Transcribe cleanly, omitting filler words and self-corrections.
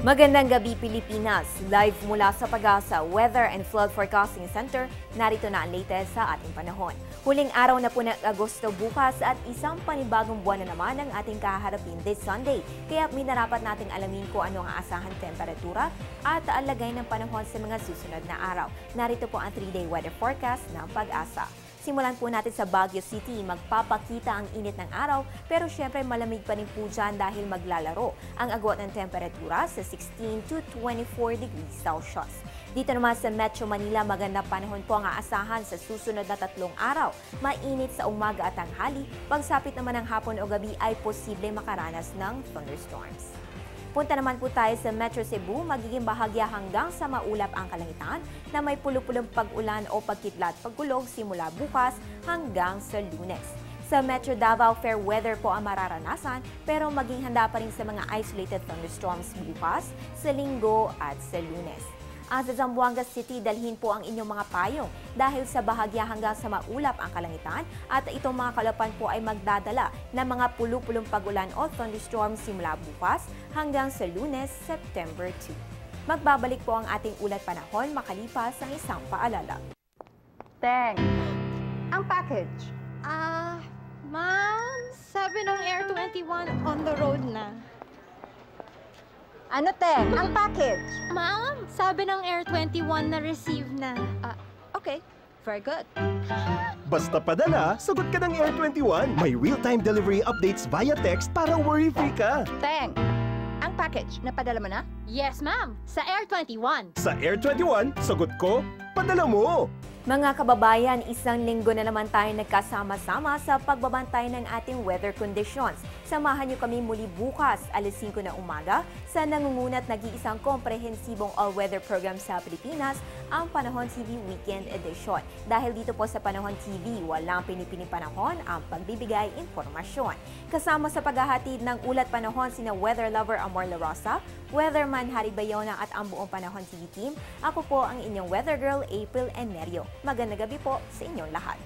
Magandang gabi Pilipinas, live mula sa Pag-asa Weather and Flood Forecasting Center, narito na ang latest sa ating panahon. Huling araw na po ng Agosto bukas at isang panibagong buwan na naman ang ating kaharapin this Sunday. Kaya minarapat nating alamin kung ano ang aasahang temperatura at ang lagay ng panahon sa mga susunod na araw. Narito po ang 3-day weather forecast ng Pag-asa. Simulan po natin sa Baguio City. Magpapakita ang init ng araw pero syempre malamig pa rin po dyan dahil maglalaro ang agwat ng temperatura sa 16 to 24 degrees Celsius. Dito naman sa Metro Manila, maganda panahon po ang aasahan sa susunod na 3 araw. Mainit sa umaga at tanghali, pagsapit naman ng hapon o gabi ay posible makaranas ng thunderstorms. Punta naman po tayo sa Metro Cebu, magiging bahagya hanggang sa maulap ang kalangitan na may pulupulong pag-ulan o pagkidlat pagkulog simula bukas hanggang sa Lunes. Sa Metro Davao, fair weather po ang mararanasan pero maging handa pa rin sa mga isolated thunderstorms bukas, sa Linggo at sa Lunes. Ang sa Zamboanga City, dalhin po ang inyong mga payong dahil sa bahagya hanggang sa maulap ang kalangitan at itong mga kalapan po ay magdadala ng mga pulupulong pag-ulan o thunderstorm simula bukas hanggang sa Lunes, September 2. Magbabalik po ang ating ulat panahon makalipas ang isang paalala. Teng, ang package. Ma'am, sabi ng Air 21 on the road na. Ano, Teng? Ang package. Ma'am, sabi ng Air 21 na receive na. Okay, very good. Basta padala, sagot ka ng Air 21. May real-time delivery updates via text para worry-free ka. Teng, ang package, napadala mo na? Yes, ma'am, sa Air 21. Sa Air 21, sagot ko, padala mo! Mga kababayan, isang linggo na naman tayo nagkasama-sama sa pagbabantay ng ating weather conditions. Samahan niyo kami muli bukas, alas 5 na umaga, sa nangungunat nag-iisang komprehensibong all-weather program sa Pilipinas, ang Panahon TV Weekend Edition. Dahil dito po sa Panahon TV, walang pinipini panahon ang pagbibigay informasyon. Kasama sa paghahatid ng ulat panahon sina weather lover Amor La Rosa, weatherman Harry Bayona at ang buong Panahon TV team, ako po ang inyong weather girl April Enerio. Magandang gabi po sa inyong lahat.